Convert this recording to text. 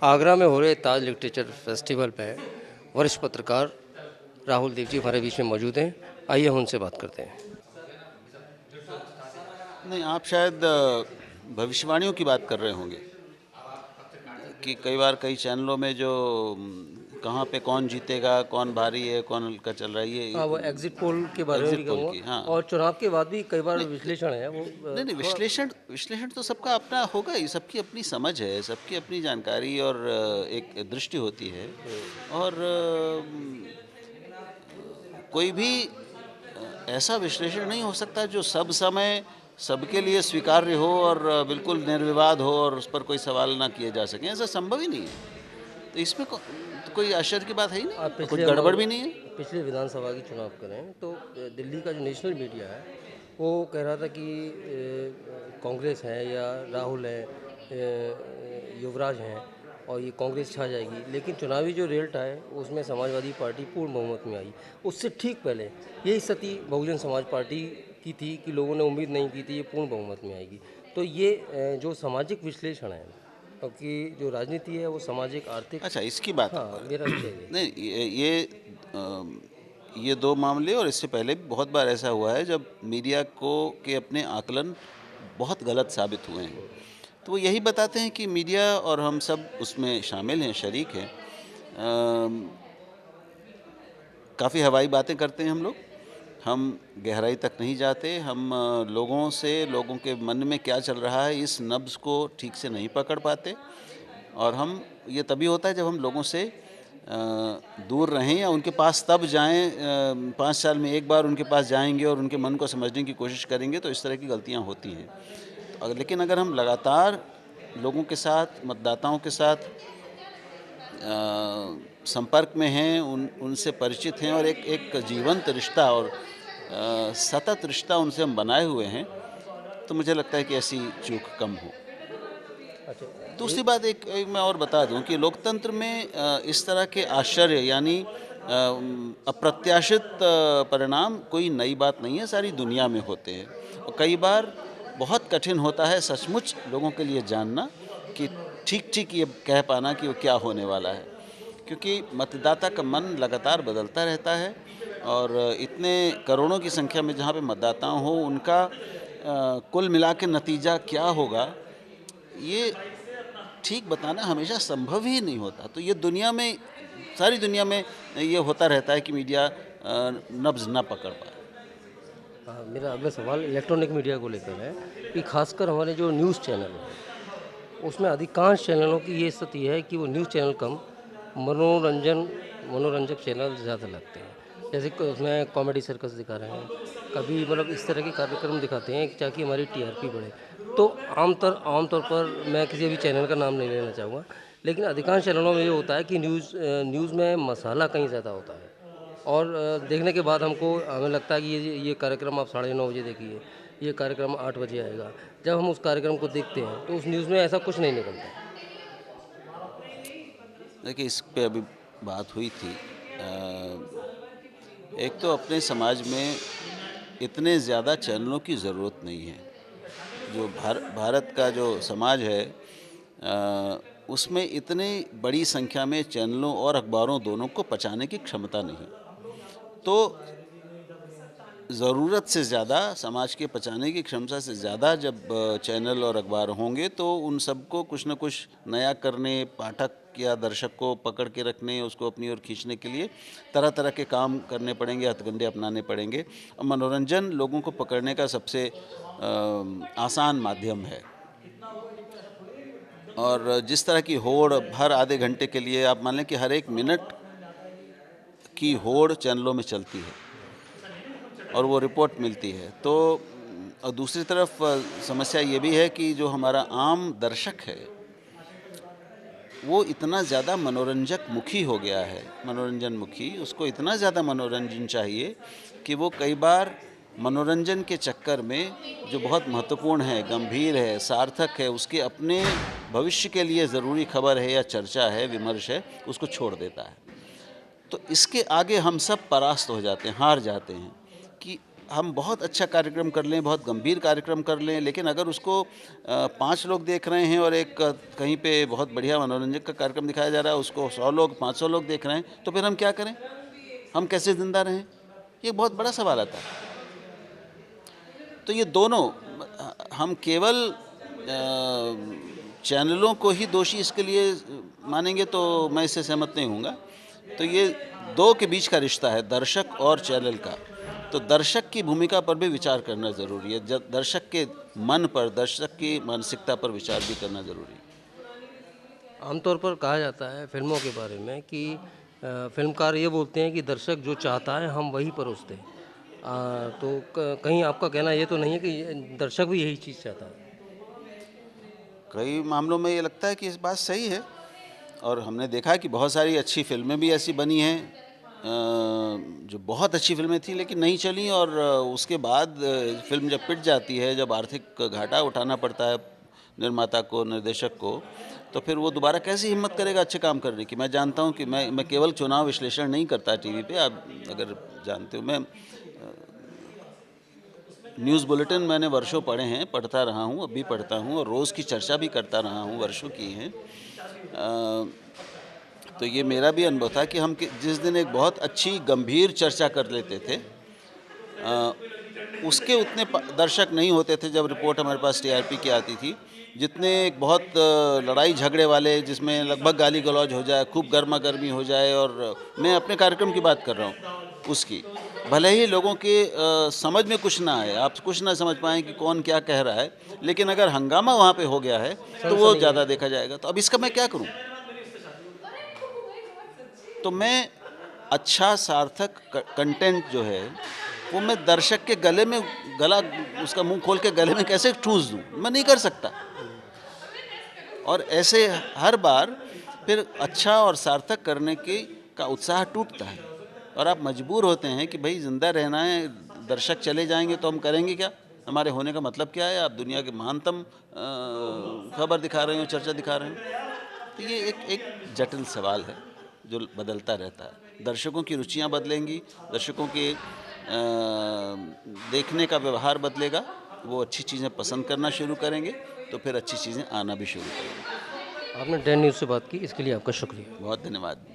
आगरा में हो रहे ताज लिटरेचर फेस्टिवल पे वरिष्ठ पत्रकार राहुल देव जी हमारे बीच में मौजूद हैं। आइए हम उनसे बात करते हैं। नहीं, आप शायद भविष्यवाणियों की बात कर रहे होंगे कि कई बार कई चैनलों में जो कहाँ पे कौन जीतेगा, कौन भारी है, कौन हल्का चल रहा है, हाँ, वो ये एग्जिट पोल के बारे में भी एग्जिट पोल कहूँगा। की। हाँ, और चुनाव के बाद भी कई बार नहीं विश्लेषण है वो नहीं नहीं, थोड़ा। विश्लेषण विश्लेषण तो सबका अपना होगा ही, सबकी अपनी समझ है, सबकी अपनी जानकारी और एक दृष्टि होती है। और कोई भी ऐसा विश्लेषण नहीं हो सकता जो सब समय सबके लिए स्वीकार्य हो और बिल्कुल निर्विवाद हो और उस पर कोई सवाल ना किए जा सके, ऐसा संभव ही नहीं है। तो इसमें तो कोई आश्चर्य की बात है ही नहीं आप और कुछ पिछले गड़बड़ भी नहीं है। पिछले विधानसभा की चुनाव करें तो दिल्ली का जो नेशनल मीडिया है वो कह रहा था कि कांग्रेस है या राहुल है, युवराज हैं और ये कांग्रेस छा जाएगी। लेकिन चुनावी जो रिजल्ट आए उसमें समाजवादी पार्टी पूर्ण बहुमत में आई। उससे ठीक पहले यही स्थिति बहुजन समाज पार्टी की थी कि लोगों ने उम्मीद नहीं की थी ये पूर्ण बहुमत में आएगी। तो ये जो सामाजिक विश्लेषण है, क्योंकि जो राजनीति है वो सामाजिक आर्थिक। अच्छा, इसकी बात हाँ, मेरा विषय है ये। नहीं, ये दो मामले और इससे पहले भी बहुत बार ऐसा हुआ है जब मीडिया को के अपने आकलन बहुत गलत साबित हुए हैं। तो वो यही बताते हैं कि मीडिया और हम सब उसमें शामिल हैं, शरीक हैं। काफ़ी हवाई बातें करते हैं हम लोग, हम गहराई तक नहीं जाते, हम लोगों से, लोगों के मन में क्या चल रहा है इस नब्ज़ को ठीक से नहीं पकड़ पाते। और हम ये तभी होता है जब हम लोगों से दूर रहें या उनके पास तब जाएं। 5 साल में एक बार उनके पास जाएंगे और उनके मन को समझने की कोशिश करेंगे तो इस तरह की गलतियां होती हैं। तो लेकिन अगर हम लगातार लोगों के साथ, मतदाताओं के साथ संपर्क में हैं, उनसे परिचित हैं और एक एक जीवंत रिश्ता और सतत रिश्ता उनसे हम बनाए हुए हैं, तो मुझे लगता है कि ऐसी चूक कम हो। अच्छा। दूसरी बात एक मैं और बता दूं कि लोकतंत्र में इस तरह के आश्चर्य यानी अप्रत्याशित परिणाम कोई नई बात नहीं है, सारी दुनिया में होते हैं। और कई बार बहुत कठिन होता है सचमुच लोगों के लिए जानना कि ठीक ठीक ये कह पाना कि वो क्या होने वाला है, क्योंकि मतदाता का मन लगातार बदलता रहता है। और इतने करोड़ों की संख्या में जहाँ पे मतदाता हो उनका कुल मिला के नतीजा क्या होगा, ये ठीक बताना हमेशा संभव ही नहीं होता। तो ये दुनिया में, सारी दुनिया में ये होता रहता है कि मीडिया नब्ज़ ना पकड़ पाए। हाँ, मेरा अगला सवाल इलेक्ट्रॉनिक मीडिया को लेकर है कि खासकर हमारे जो न्यूज़ चैनल हैं उसमें अधिकांश चैनलों की ये स्थिति है कि वो न्यूज़ चैनल कम, मनोरंजक चैनल ज़्यादा लगते हैं। जैसे उसमें कॉमेडी सर्कस दिखा रहे हैं, कभी मतलब इस तरह के कार्यक्रम दिखाते हैं ताकि हमारी टीआरपी बढ़े। तो आमतौर पर मैं किसी भी चैनल का नाम नहीं लेना चाहूँगा, लेकिन अधिकांश चैनलों में ये होता है कि न्यूज़ में मसाला कहीं ज़्यादा होता है। और देखने के बाद हमें लगता है कि ये कार्यक्रम आप 9:30 बजे देखिए, ये कार्यक्रम 8 बजे आएगा। जब हम उस कार्यक्रम को देखते हैं तो उस न्यूज़ में ऐसा कुछ नहीं निकलता। देखिए, इस पे अभी बात हुई थी। एक तो अपने समाज में इतने ज़्यादा चैनलों की ज़रूरत नहीं है। जो भारत का जो समाज है उसमें इतनी बड़ी संख्या में चैनलों और अखबारों दोनों को पचाने की क्षमता नहीं। तो ज़रूरत से ज़्यादा, समाज के पचाने की क्षमता से ज़्यादा जब चैनल और अखबार होंगे तो उन सबको कुछ न कुछ नया करने, पाठक या दर्शक को पकड़ के रखने, उसको अपनी ओर खींचने के लिए तरह तरह के काम करने पड़ेंगे, हथकंडे अपनाने पड़ेंगे। और मनोरंजन लोगों को पकड़ने का सबसे आसान माध्यम है। और जिस तरह की होड़ हर आधे घंटे के लिए, आप मान लें कि हर एक मिनट की होड़ चैनलों में चलती है और वो रिपोर्ट मिलती है। तो और दूसरी तरफ समस्या ये भी है कि जो हमारा आम दर्शक है वो इतना ज़्यादा मनोरंजक मुखी हो गया है, मनोरंजन मुखी, उसको इतना ज़्यादा मनोरंजन चाहिए कि वो कई बार मनोरंजन के चक्कर में जो बहुत महत्वपूर्ण है, गंभीर है, सार्थक है, उसके अपने भविष्य के लिए ज़रूरी खबर है या चर्चा है, विमर्श है, उसको छोड़ देता है। तो इसके आगे हम सब परास्त हो जाते हैं, हार जाते हैं कि हम बहुत अच्छा कार्यक्रम कर लें, बहुत गंभीर कार्यक्रम कर लें, लेकिन अगर उसको 5 लोग देख रहे हैं और एक कहीं पे बहुत बढ़िया मनोरंजक का कार्यक्रम दिखाया जा रहा है, उसको 100 लोग 500 लोग देख रहे हैं, तो फिर हम क्या करें? हम कैसे ज़िंदा रहें? ये बहुत बड़ा सवाल आता है। तो ये दोनों हम केवल चैनलों को ही दोषी इसके लिए मानेंगे तो मैं इससे सहमत नहीं हूँगा। तो ये दो के बीच का रिश्ता है, दर्शक और चैनल का। तो दर्शक की भूमिका पर भी विचार करना ज़रूरी है, जब दर्शक के मन पर, दर्शक की मानसिकता पर विचार भी करना ज़रूरी है। आमतौर पर कहा जाता है फिल्मों के बारे में कि फिल्मकार ये बोलते हैं कि दर्शक जो चाहता है हम वही परोसते हैं। तो कहीं आपका कहना ये तो नहीं है कि दर्शक भी यही चीज़ चाहता है? कई मामलों में ये लगता है कि इस बात सही है, और हमने देखा है कि बहुत सारी अच्छी फिल्में भी ऐसी बनी हैं जो बहुत अच्छी फिल्में थी लेकिन नहीं चली, और उसके बाद फिल्म जब पिट जाती है, जब आर्थिक घाटा उठाना पड़ता है निर्माता को, निर्देशक को, तो फिर वो दोबारा कैसी हिम्मत करेगा अच्छे काम करने की। मैं जानता हूँ कि मैं केवल चुनाव विश्लेषण नहीं करता टीवी पे, आप अगर जानते हो, मैं न्यूज़ बुलेटिन मैंने वर्षों पढ़े हैं, पढ़ता रहा हूँ, अब भी पढ़ता हूँ, और रोज़ की चर्चा भी करता रहा हूँ, वर्षों की हैं। तो ये मेरा भी अनुभव था कि हम जिस दिन एक बहुत अच्छी गंभीर चर्चा कर लेते थे, उसके उतने दर्शक नहीं होते थे जब रिपोर्ट हमारे पास टीआरपी की आती थी, जितने एक बहुत लड़ाई झगड़े वाले, जिसमें लगभग गाली गलौज हो जाए, खूब गर्मा गर्मी हो जाए, और मैं अपने कार्यक्रम की बात कर रहा हूँ उसकी, भले ही लोगों के समझ में कुछ ना आए, आप कुछ ना समझ पाएँ कि कौन क्या कह रहा है, लेकिन अगर हंगामा वहाँ पे हो गया है तो वो ज़्यादा देखा जाएगा। तो अब इसका मैं क्या करूँ? तो मैं अच्छा सार्थक कंटेंट जो है वो मैं दर्शक के गले में, गला उसका मुंह खोल के गले में कैसे ठूंस दूं? मैं नहीं कर सकता। और ऐसे हर बार फिर अच्छा और सार्थक करने का उत्साह टूटता है, और आप मजबूर होते हैं कि भाई जिंदा रहना है, दर्शक चले जाएंगे तो हम करेंगे क्या? हमारे होने का मतलब क्या है? आप दुनिया के महानतम खबर दिखा रहे हो, चर्चा दिखा रहे हो। तो ये एक जटिल सवाल है जो बदलता रहता है। दर्शकों की रुचियां बदलेंगी, दर्शकों के देखने का व्यवहार बदलेगा, वो अच्छी चीज़ें पसंद करना शुरू करेंगे, तो फिर अच्छी चीज़ें आना भी शुरू करेंगी। आपने 10 न्यूज़ से बात की, इसके लिए आपका शुक्रिया। बहुत धन्यवाद।